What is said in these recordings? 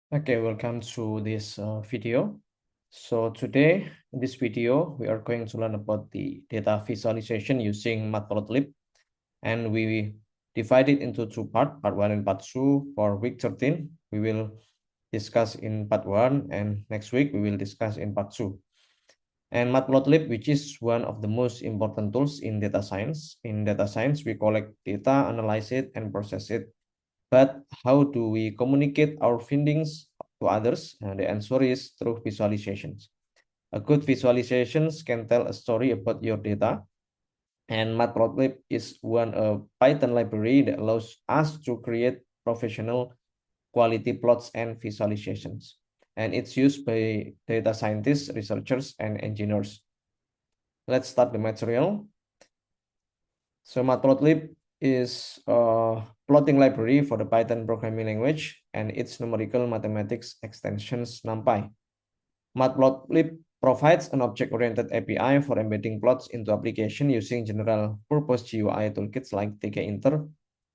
Okay, welcome to this video. So today in this video, we are going to learn about the data visualization using Matplotlib, and we divide it into two parts, part 1 and part 2. For week 13, we will discuss in part 1, and next week we will discuss in part 2. And Matplotlib, which is one of the most important tools in data science. In data science, we collect data, analyze it, and process it. But how do we communicate our findings to others? And the answer is through visualizations. A good visualizations can tell a story about your data. And Matplotlib is one Python library that allows us to create professional quality plots and visualizations. And it's used by data scientists, researchers, and engineers. Let's start the material. So Matplotlib is a plotting library for the Python programming language and its numerical mathematics extensions NumPy. Matplotlib provides an object-oriented API for embedding plots into application using general-purpose GUI toolkits like tkinter,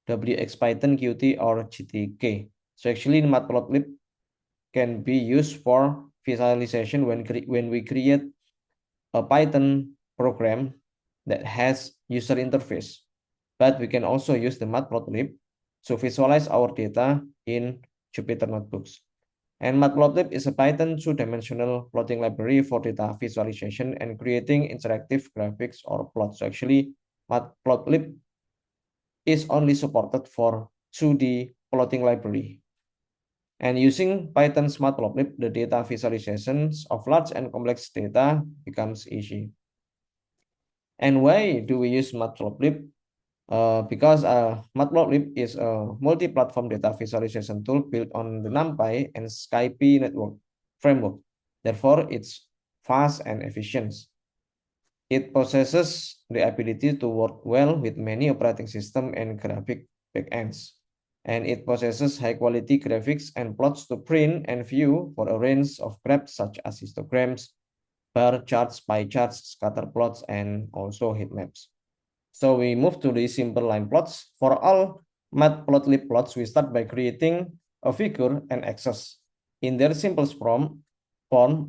WXPython, Qt, or GTK. So actually, Matplotlib can be used for visualization when we create a Python program that has user interface. But we can also use the Matplotlib to visualize our data in Jupyter Notebooks. And Matplotlib is a Python two-dimensional plotting library for data visualization and creating interactive graphics or plots. So actually, Matplotlib is only supported for 2D plotting library. And using Python's Matplotlib, the data visualizations of large and complex data becomes easy. And why do we use Matplotlib? Because Matplotlib is a multi-platform data visualization tool built on the NumPy and SciPy network framework. Therefore, it's fast and efficient. It possesses the ability to work well with many operating systems and graphic backends. And it possesses high-quality graphics and plots to print and view for a range of graphs such as histograms, bar charts, pie charts, scatter plots, and also heat maps. So we move to the simple line plots. For all Matplotlib plots, we start by creating a figure and axis. In their simplest form,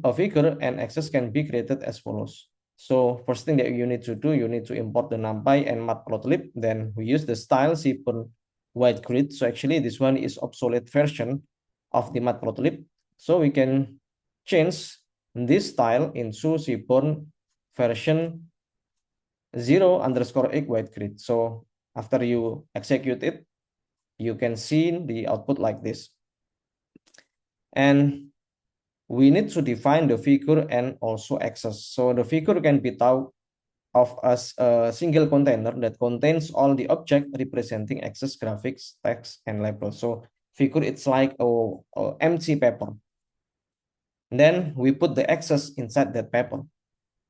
a figure and axis can be created as follows. So first thing that you need to do, you need to import the NumPy and Matplotlib. Then we use the style Seaborn white grid. So actually this one is obsolete version of the Matplotlib. So we can change this style into Seaborn version 0_egg white grid. So after you execute it, you can see the output like this. And we need to define the figure and also axis. So the figure can be thought of as a single container that contains all the object representing axis, graphics, text, and labels. So figure, it's like a empty paper. And then we put the axis inside that paper.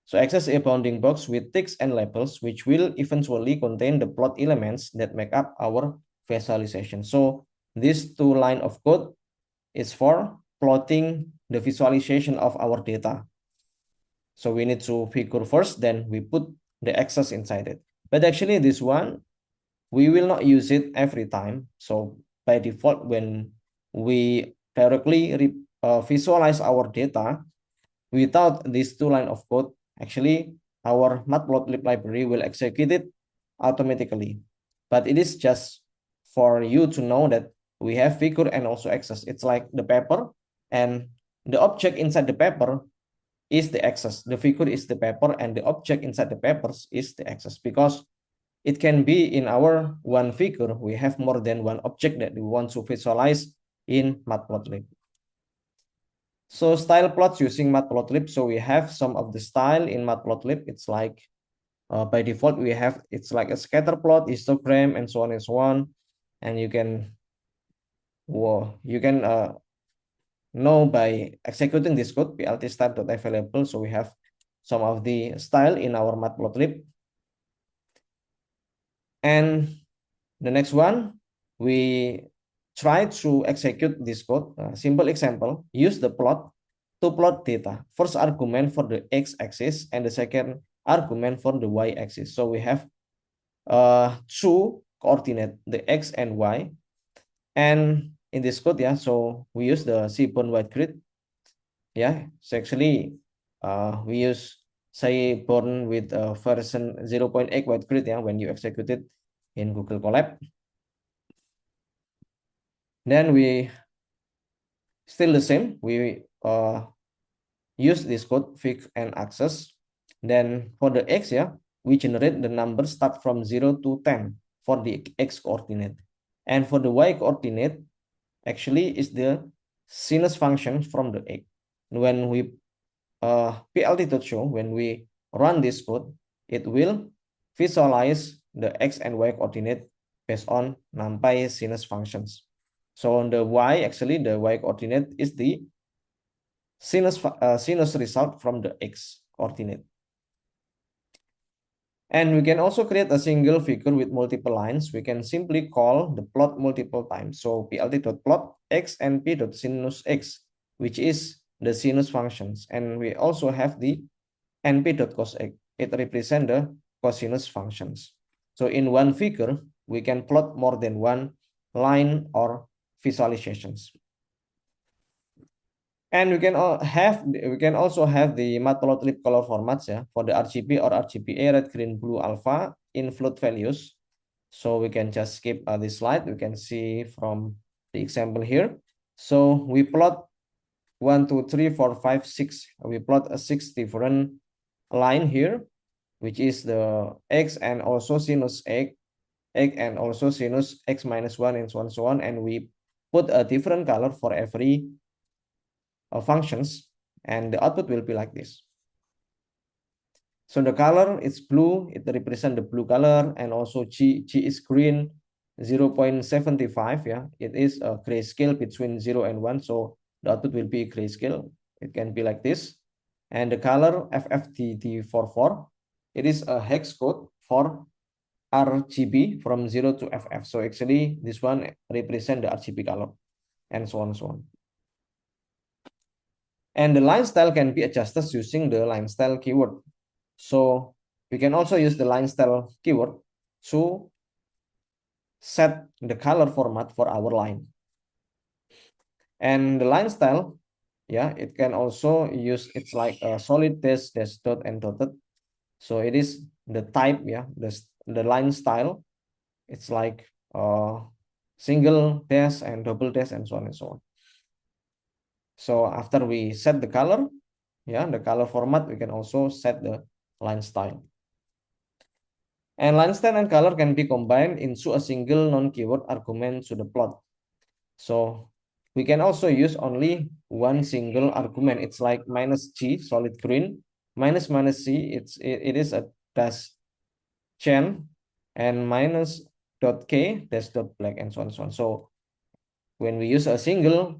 So access a bounding box with ticks and labels, which will eventually contain the plot elements that make up our visualization. So this two line of code is for plotting the visualization of our data. So we need to figure first, then we put the axis inside it. But actually this one, we will not use it every time. So by default, when we directly visualize our data without this two line of code, actually our Matplotlib library will execute it automatically. But it is just for you to know that we have figure and also axis. It's like the paper, and the object inside the paper is the axis. The figure is the paper, and the object inside the papers is the axis, because it can be in our one figure, we have more than one object that we want to visualize in Matplotlib. So style plots using Matplotlib. So we have some of the style in Matplotlib. It's like by default we have, it's like a scatter plot, histogram, and so on and so on. And you can know by executing this code plt style.available. So we have some of the style in our Matplotlib. And the next one, we try to execute this code. Simple example, use the plot to plot data. First argument for the x-axis and the second argument for the y-axis. So we have two coordinate, the x and y. And in this code, yeah, so we use the Seaborn white grid. Yeah, so actually we use Seaborn with version 0.8 white grid, yeah, when you execute it in Google Colab. Then we still the same, we use this code fig and access. Then for the x, yeah, we generate the numbers start from 0 to 10 for the x coordinate. And for the y coordinate, actually is the sinus function from the x. When we plt.show, when we run this code, it will visualize the x and y coordinate based on NumPy sinus functions. So on the y, actually the y coordinate is the sinus result from the x coordinate. And we can also create a single figure with multiple lines. We can simply call the plot multiple times. So plt.plot x and p.sinus x, which is the sinus functions. And we also have the np.cos x. It represents the cosinus functions. So in one figure, we can plot more than one line or visualizations. And we can also have the matplotlib color formats, yeah, for the RGB or RGBA, red, green, blue, alpha in float values. So we can just skip this slide. We can see from the example here. So we plot 1, 2, 3, 4, 5, 6. We plot a 6 different line here, which is the x and also sinus x and also sinus x minus 1 and so on. And we put a different color for every functions, and the output will be like this. So the color is blue, it represents the blue color, and also G is green, 0.75, yeah, it is a grayscale between 0 and 1, so the output will be grayscale. It can be like this. And the color FFDD44, it is a hex code for RGB from 0 to FF. So actually this one represents the RGB color, and so on and so on. And the line style can be adjusted using the line style keyword. So we can also use the line style keyword to set the color format for our line. And the line style, yeah, it can also use, it's like a solid dash, dash dot, and dotted. So it is the type, yeah, the line style. It's like single dash and double dash and so on and so on. So after we set the color, yeah, the color format, we can also set the line style. And line style and color can be combined into a single non-keyword argument to the plot. So we can also use only one single argument. It's like -G, solid green, -C, it is a dash chain, and -.K, dash dot black, and so on and so on. So when we use a single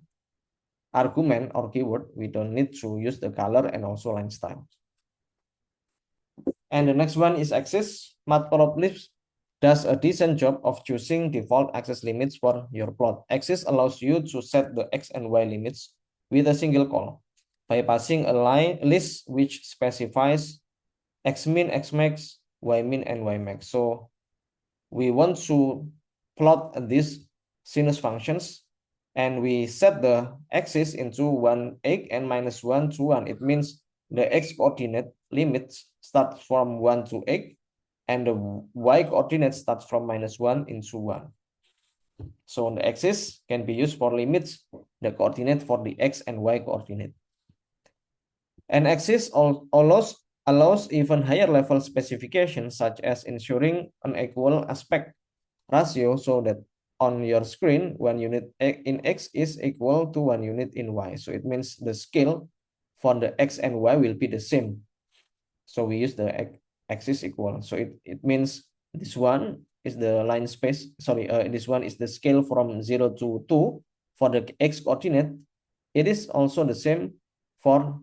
argument or keyword, we don't need to use the color and also line style. And the next one is axis. Matplotlib does a decent job of choosing default axis limits for your plot. Axis allows you to set the x and y limits with a single call by passing a line list which specifies xmin, xmax, ymin, and ymax. So we want to plot these sinus functions, and we set the axis into 1, 8 and -1 to 1. It means the x coordinate limits start from 1 to 8, and the y coordinate starts from -1 into 1. So the axis can be used for limits the coordinate for the x and y coordinate. And axis allows even higher level specifications, such as ensuring an equal aspect ratio, so that on your screen 1 unit in x is equal to 1 unit in y. So it means the scale for the x and y will be the same. So we use the axis equal. So it means this one is the line space. Sorry, this one is the scale from 0 to 2 for the x coordinate. It is also the same for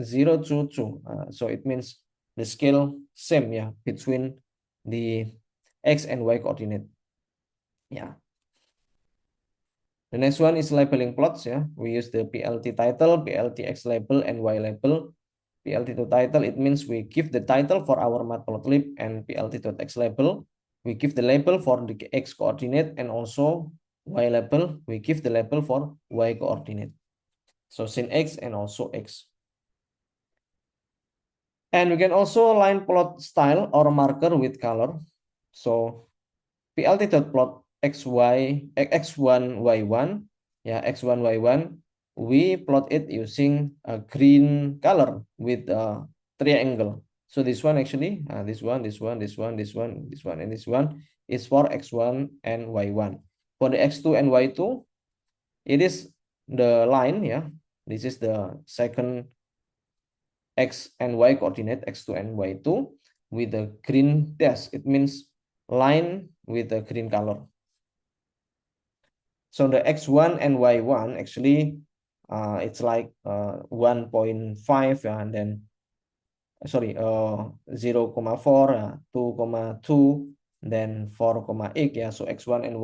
0 to 2. So it means the scale same, yeah, between the x and y coordinate. Yeah. The next one is labeling plots. Yeah, we use the PLT title, PLT X label, and Y label. PLT to title, it means we give the title for our matplotlib, and PLT.x label, we give the label for the X coordinate and also y label, we give the label for y coordinate. So sin x and also x. And we can also line plot style or marker with color. So plt.plot xy x1 y1, yeah, x1 y1, we plot it using a green color with a triangle. So this one actually, this one, this one, this one, this one, this one, and this one is for x1 and y1. For the x2 and y2, it is the line, yeah. This is the second x and y coordinate, x2 and y2, with the green dash. It means line with the green color. So the x1 and y1 actually, it's like 1.5 and then sorry 0,4, 2,2, then 4,8, yeah. So x1 and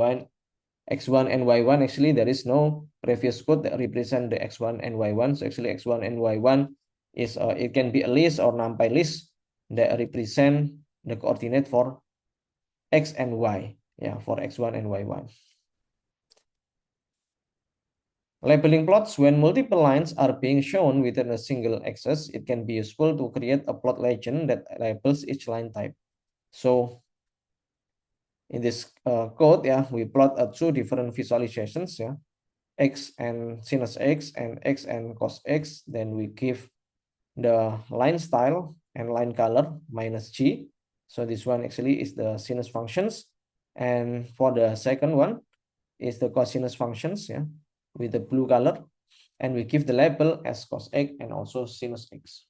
y1 actually there is no previous code that represent the x1 and y1. So actually x1 and y1 is it can be a list or numpy list that represent the coordinate for x and y, yeah, for x1 and y1. Labeling plots, when multiple lines are being shown within a single axis, it can be useful to create a plot legend that labels each line type. So in this code, yeah, we plot two different visualizations, yeah, x and sinus x and cos x. Then we give the line style and line color -g. So this one actually is the sinus functions, and for the second one is the cosinus functions, yeah, with the blue color, and we give the label as cos x and also sinus x.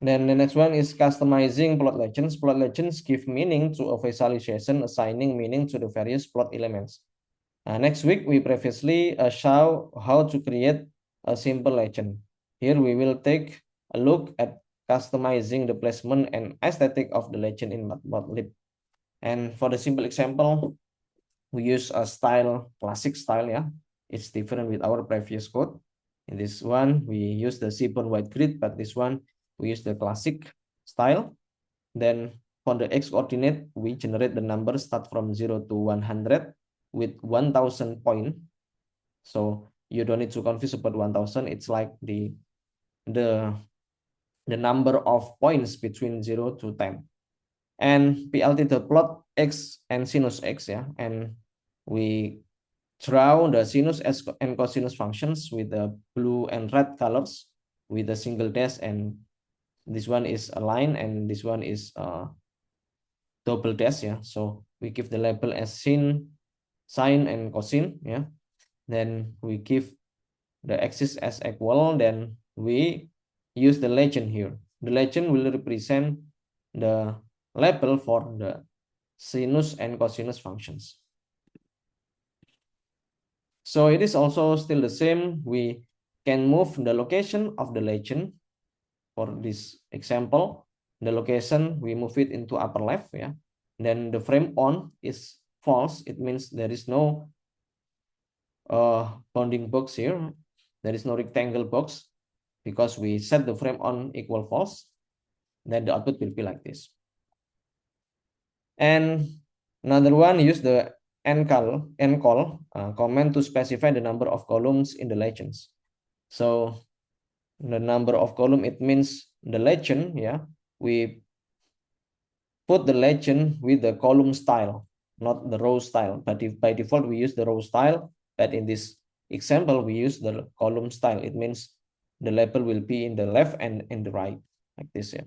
Then the next one is customizing plot legends. Plot legends give meaning to a visualization, assigning meaning to the various plot elements. Next week, we previously show how to create a simple legend. Here we will take a look at customizing the placement and aesthetic of the legend in Matplotlib. And for the simple example, we use a style, classic style, yeah. It's different with our previous code. In this one, we use the seaborn white grid, but this one, we use the classic style. Then for the x coordinate, we generate the number start from 0 to 100 with 1000 point. So you don't need to confuse about 1000. It's like the number of points between 0 to 10. And plt.plot x and sinus x, yeah. And we draw the sinus and cosinus functions with the blue and red colors with a single dash, and this one is a line and this one is double dash, yeah. So we give the label as sine and cosine, yeah. Then we give the axis as equal, then we use the legend here. The legend will represent the label for the sinus and cosinus functions. So it is also still the same. We can move the location of the legend. For this example, the location, we move it into upper left, yeah. Then the frame on is false. It means there is no bounding box here. There is no rectangle box because we set the frame on equal false. Then the output will be like this. And another one, use the encall command to specify the number of columns in the legends. So the number of column, it means the legend, yeah. We put the legend with the column style, not the row style. But if by default we use the row style, but in this example we use the column style. It means the label will be in the left and in the right, like this, yeah.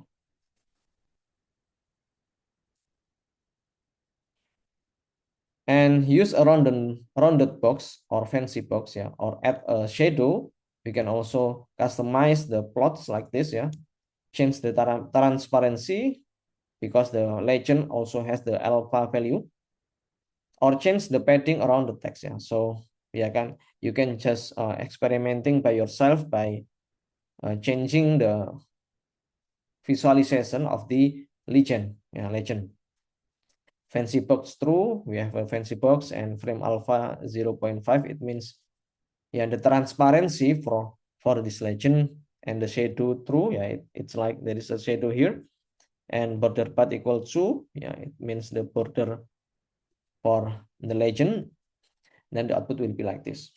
And use a rounded box or fancy box, yeah, or add a shadow. We can also customize the plots like this, yeah. Change the transparency because the legend also has the alpha value, or change the padding around the text, yeah. So yeah, you can just experimenting by yourself by changing the visualization of the legend, yeah, legend. Fancy box true, we have a fancy box, and frame alpha 0.5. It means, yeah, the transparency for this legend, and the shadow true, yeah, it's like there is a shadow here. And border path equal to, yeah, it means the border for the legend, then the output will be like this.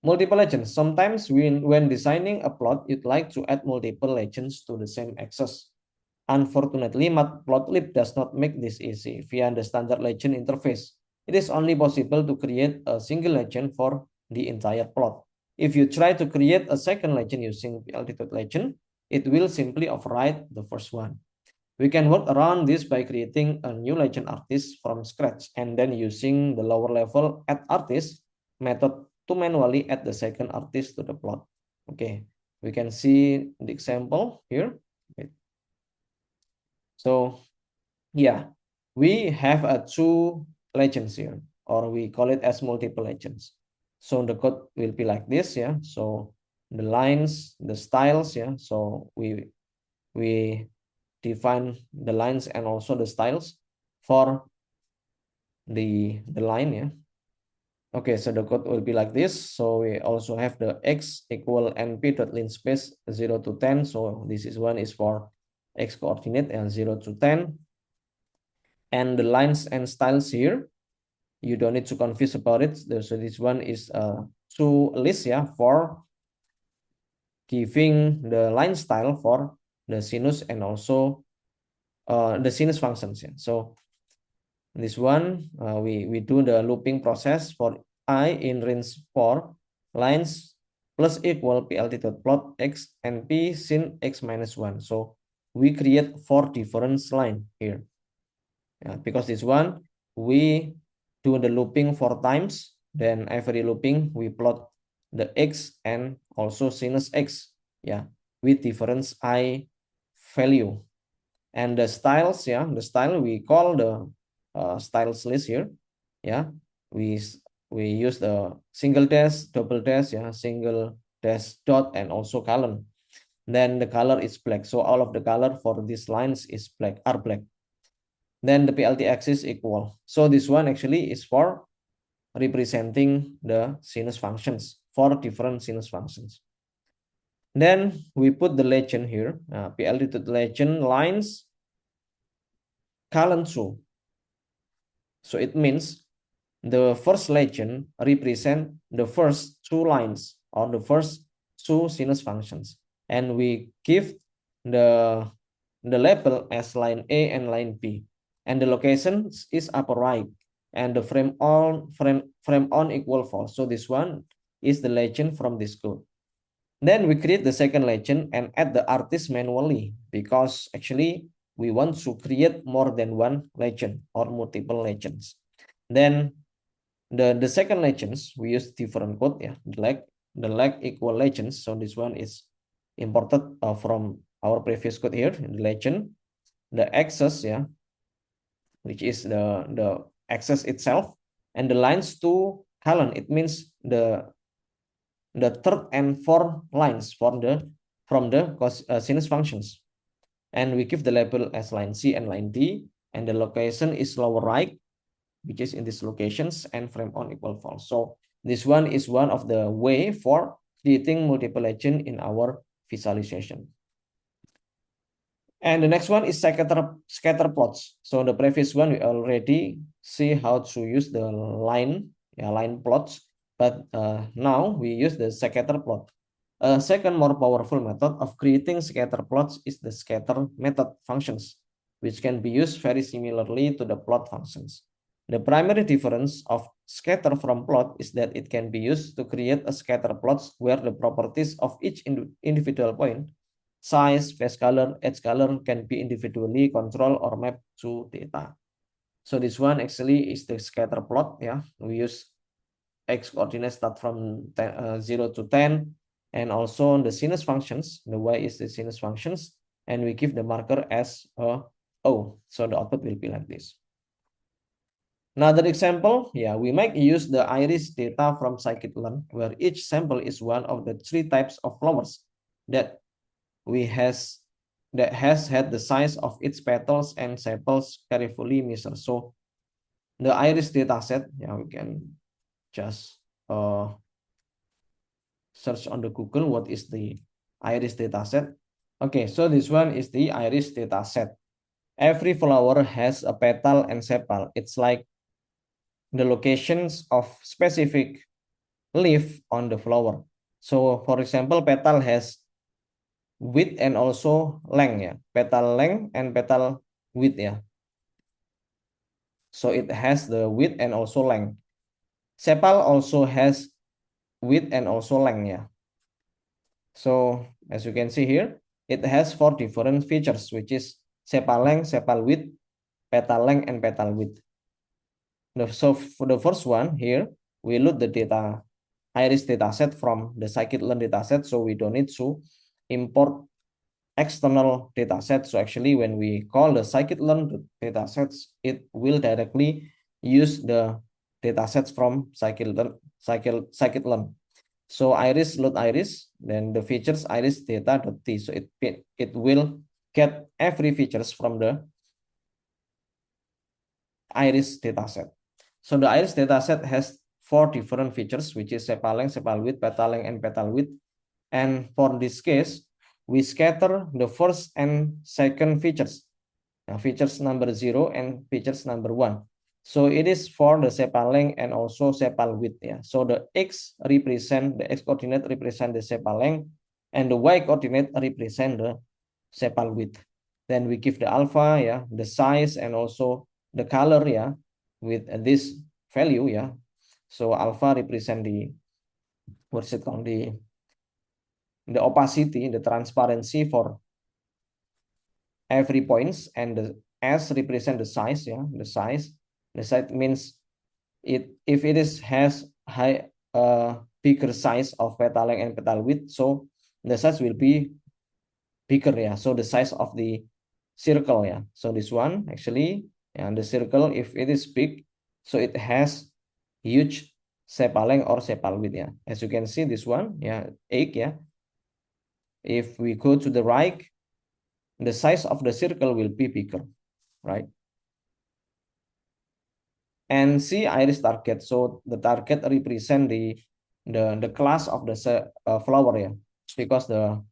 Multiple legends. Sometimes when designing a plot, you'd like to add multiple legends to the same axis. Unfortunately, Matplotlib does not make this easy via the standard legend interface. It is only possible to create a single legend for the entire plot. If you try to create a second legend using altitude legend, it will simply override the first one. We can work around this by creating a new legend artist from scratch and then using the lower level add artist method to manually add the second artist to the plot. Okay, we can see the example here. So yeah, we have two legends here, or we call it as multiple legends. So the code will be like this, yeah. So the lines, the styles, yeah. So we define the lines and also the styles for the line, yeah. Okay, so the code will be like this. So we also have the x equal np.linspace 0 to 10. So this is one is for x coordinate and 0 to 10. And the lines and styles here, you don't need to confuse about it. So this one is to list, yeah, for giving the line style for the sinus and also the sinus functions, yeah. So this one we do the looping process for I in range 4 lines plus equal p altitude plot x and p sin x minus 1. So we create 4 different line here, yeah, because this one we do the looping 4 times, then every looping we plot the x and also sinus x, yeah, with difference I value. And the styles, yeah, the style we call the styles list here, yeah. We use the single dash, double dash, yeah, single dash dot, and also column. Then the color is black, so all of the color for these lines is black, are black. Then the PLT axis equal. So this one actually is for representing the sinus functions, for different sinus functions. Then we put the legend here, PLT to the legend lines column true. So it means the first legend represent the first two lines or the first two sinus functions, and we give the label as line A and line B, and the location is upper right, and the frame on equal false. So this one is the legend from this code. Then we create the second legend and add the artist manually, because actually we want to create more than one legend or multiple legends. Then the second legends we use different code, yeah, the leg equal legends. So this one is imported from our previous code here, the legend, the axis, yeah, which is the axis itself, and the lines to column, it means the third and fourth lines from the sinus functions, and we give the label as line C and line D, and the location is lower right, which is in these locations, and frame on equal false. So this one is one of the way for creating multiple legend in our visualization. And the next one is scatter plots. So the previous one we already see how to use the line plots, but now we use the scatter plot. A second more powerful method of creating scatter plots is the scatter method functions, which can be used very similarly to the plot functions. The primary difference of scatter from plot is that it can be used to create a scatter plots where the properties of each individual point, size, face color, edge color, can be individually controlled or mapped to data. So this one actually is the scatter plot, yeah. We use x coordinates start from 0 to 10, and also the sinus functions, the y is the sinus functions, and we give the marker as O. So the output will be like this. Another example, yeah, we might use the iris data from scikit-learn, where each sample is one of the 3 types of flowers that has had the size of its petals and sepals carefully measured. So the iris dataset, yeah, we can just search on the Google what is the iris dataset. Okay, so this one is the iris dataset, every flower has a petal and sepal. It's like the locations of specific leaf on the flower. So for example, petal has width and also length, yeah. Petal length and petal width, yeah. So it has the width and also length. Sepal also has width and also length, yeah. So as you can see here, it has 4 different features, which is sepal length, sepal width, petal length, and petal width. So for the first one here, we load the data iris dataset from the scikit-learn dataset, so we don't need to import external dataset. So actually, when we call the scikit-learn datasets, it will directly use the datasets from scikit-learn. So iris load iris, then the features iris data.t. So it will get every features from the iris dataset. So the iris dataset has 4 different features, which is sepal length, sepal width, petal length, and petal width. And for this case, we scatter the first and second features. Now, features number 0 and features number 1. So it is for the sepal length and also sepal width. Yeah. So the x coordinate represent the sepal length, and the y coordinate represent the sepal width. Then we give the alpha, yeah, the size, and also the color, yeah, with this value, yeah. So alpha represent the, what's it called, the opacity, the transparency for every points, and the S represent the size, yeah, the size. The size means if it has bigger size of petal length and petal width, so the size will be bigger, yeah. So the size of the circle, yeah. So this one actually, and the circle, if it is big, so it has huge sepal length or sepal width, yeah. As you can see, this one, yeah, 8, yeah. If we go to the right, the size of the circle will be bigger, right? And see iris target. So the target represent the class of the flower, yeah, because the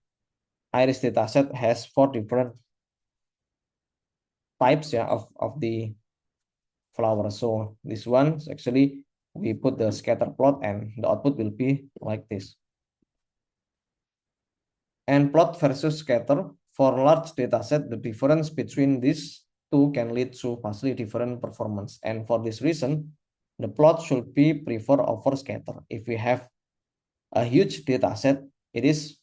iris dataset has 4 different types, yeah, of the flower. So this one actually we put the scatter plot, and the output will be like this. And plot versus scatter, for large dataset, the difference between these two can lead to vastly different performance. And for this reason, the plot should be preferred over scatter. If we have a huge dataset, it is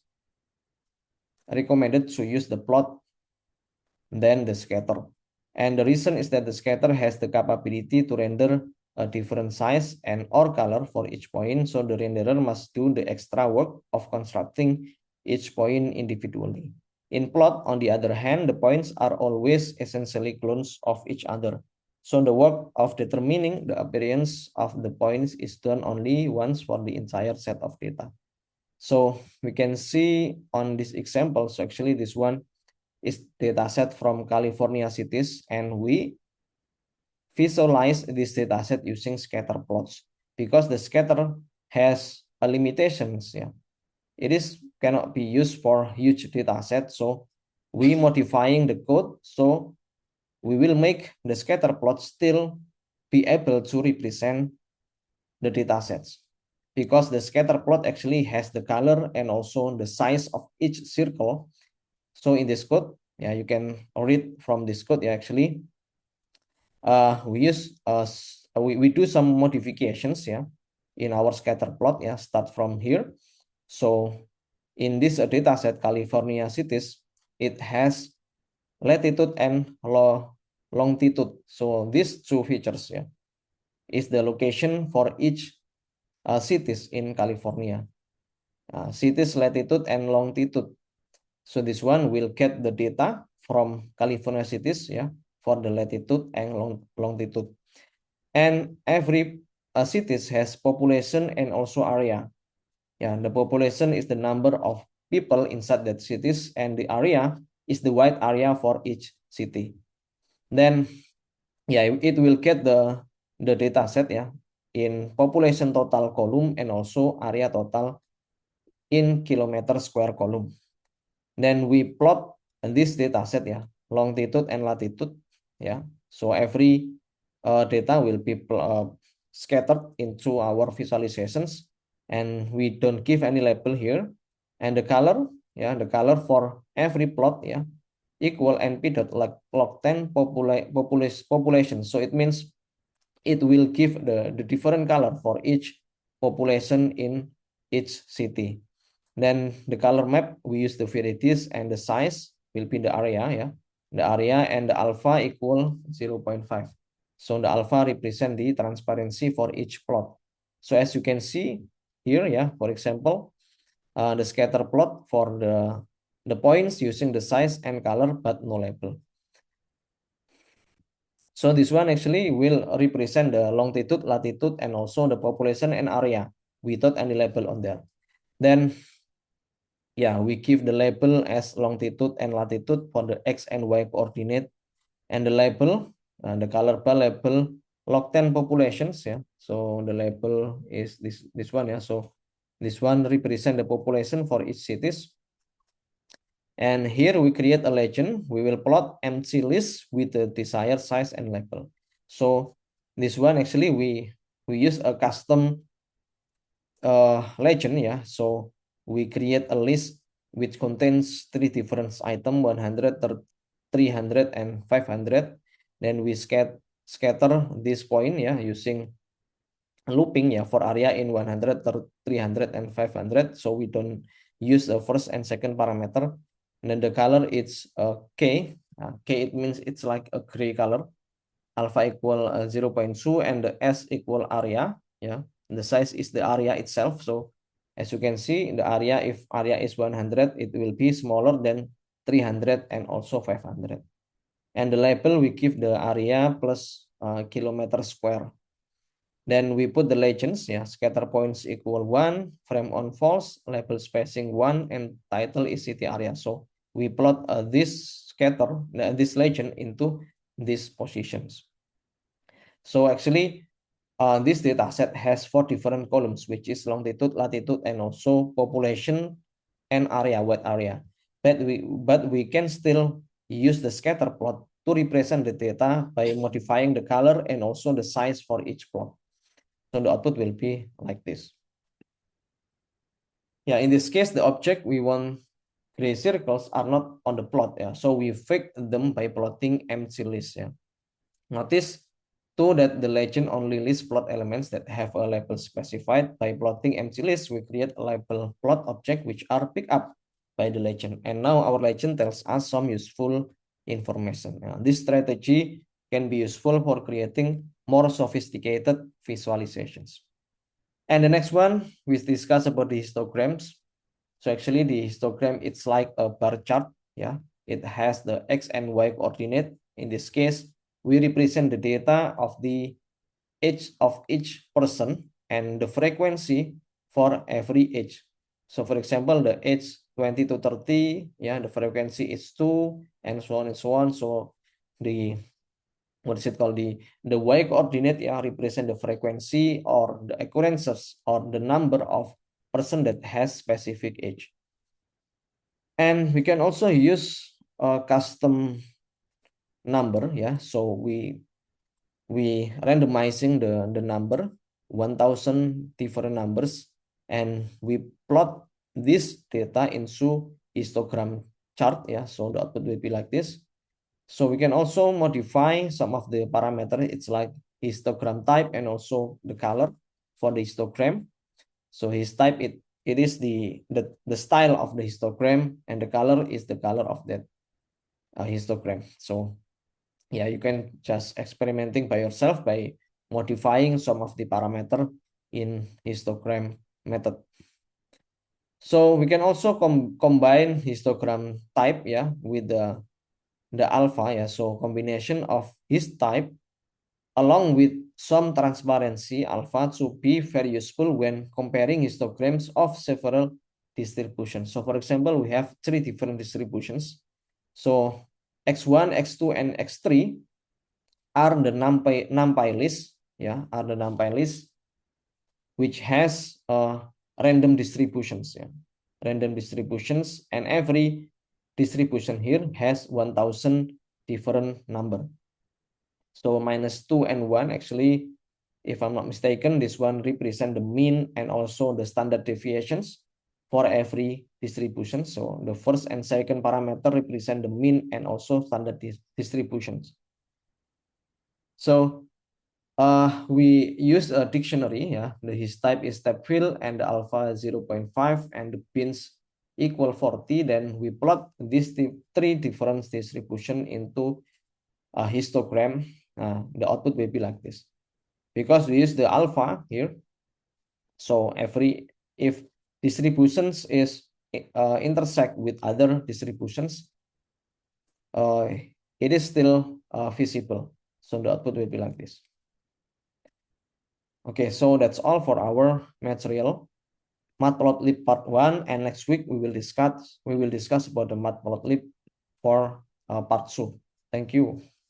recommended to use the plot than the scatter. And the reason is that the scatter has the capability to render a different size and or color for each point. So the renderer must do the extra work of constructing each point individually. In plot, on the other hand, the points are always essentially clones of each other. So the work of determining the appearance of the points is done only once for the entire set of data. So we can see on this example, so actually this one is dataset from California cities, and we visualize this dataset using scatter plots because the scatter has a limitations. Yeah, it is cannot be used for huge dataset. So we modifying the code, so we will make the scatter plot still be able to represent the datasets, because the scatter plot actually has the color and also the size of each circle. So in this code, yeah, you can read from this code, yeah, actually we do some modifications, yeah, in our scatter plot, yeah. Start from here. So in this data set California cities, it has latitude and longitude. So these two features, yeah, is the location for each cities in California, cities latitude and longitude. So this one will get the data from California cities, yeah, for the latitude and longitude. And every cities has population and also area. Yeah, the population is the number of people inside that cities, and the area is the wide area for each city. Then, yeah, it will get the data set, yeah, in population total column and also area total in kilometer square column. Then we plot this data set, yeah, longitude and latitude. Yeah, so every data will be scattered into our visualizations, and we don't give any label here. And the color, yeah, the color for every plot, yeah, equal np dot log 10 population. So it means it will give the different color for each population in each city. Then the color map, we use the varieties, and the size will be the area, yeah, the area, and the alpha equal 0.5. So the alpha represent the transparency for each plot. So as you can see here, yeah, for example, the scatter plot for the points using the size and color but no label. So this one actually will represent the longitude, latitude, and also the population and area without any label on there. Then, yeah, we give the label as longitude and latitude for the X and Y coordinate, and the label, the color bar label log 10 populations. Yeah, so the label is this one. Yeah, so this one represent the population for each cities. And here we create a legend. We will plot empty list with the desired size and label. So this one actually we use a custom legend. Yeah, so we create a list which contains 3 different items, 100, 300, and 500. Then we scatter this point, yeah, using looping, yeah, for area in 100, 300, and 500. So we don't use the first and second parameter. And then the color is K. K, it means it's like a gray color. Alpha equal 0.2, and the S equal area. Yeah, the size is the area itself. So as you can see, the area, if area is 100, it will be smaller than 300 and also 500. And the label, we give the area plus kilometer square. Then we put the legends, yeah, scatter points equal 1, frame on false, label spacing 1, and title is city area. So we plot this scatter, this legend into these positions. So actually, this data set has 4 different columns, which is longitude, latitude, and also population and area, wet area. But we can still use the scatter plot to represent the data by modifying the color and also the size for each plot. So the output will be like this. Yeah, in this case, the object we want gray circles are not on the plot. Yeah, so we fake them by plotting empty list. Yeah, notice too that the legend only lists plot elements that have a label specified. By plotting empty list, we create a label plot object which are picked up by the legend. And now our legend tells us some useful information. Now, this strategy can be useful for creating more sophisticated visualizations. And the next one, we discuss about the histograms. So actually the histogram, it's like a bar chart. Yeah, it has the X and Y coordinate. In this case, we represent the data of the age of each person and the frequency for every age. So for example, the age 20 to 30, yeah, the frequency is 2, and so on and so on. So the, what is it called, the Y coordinate, yeah, represent the frequency or the occurrences or the number of person that has specific age. And we can also use a custom number, yeah. So we randomizing the number 1000 different numbers, and we plot this data into histogram chart, yeah. So the output will be like this. So we can also modify some of the parameters. It's like histogram type and also the color for the histogram. So his type, it is the style of the histogram, and the color is the color of that histogram. So yeah, you can just experimenting by yourself by modifying some of the parameter in histogram method. So we can also combine histogram type, yeah, with the alpha, yeah. So combination of his type along with some transparency alpha to be very useful when comparing histograms of several distributions. So for example, we have 3 different distributions. So X1, X2, and X3 are the NumPy list, yeah, are the NumPy list which has random distributions, yeah, random distributions, and every distribution here has 1000 different number. So -2 and 1 actually, if I'm not mistaken, this one represent the mean and also the standard deviations for every distribution. So the first and second parameter represent the mean and also standard distributions. So we use a dictionary. His type is step fill and the alpha 0.5 and the bins equal 40. Then we plot these three different distribution into a histogram. The output will be like this. Because we use the alpha here, so if distributions is intersect with other distributions, it is still visible. So the output will be like this. Okay, so that's all for our material, Matplotlib part 1, and next week we will discuss about the Matplotlib for part 2. Thank you.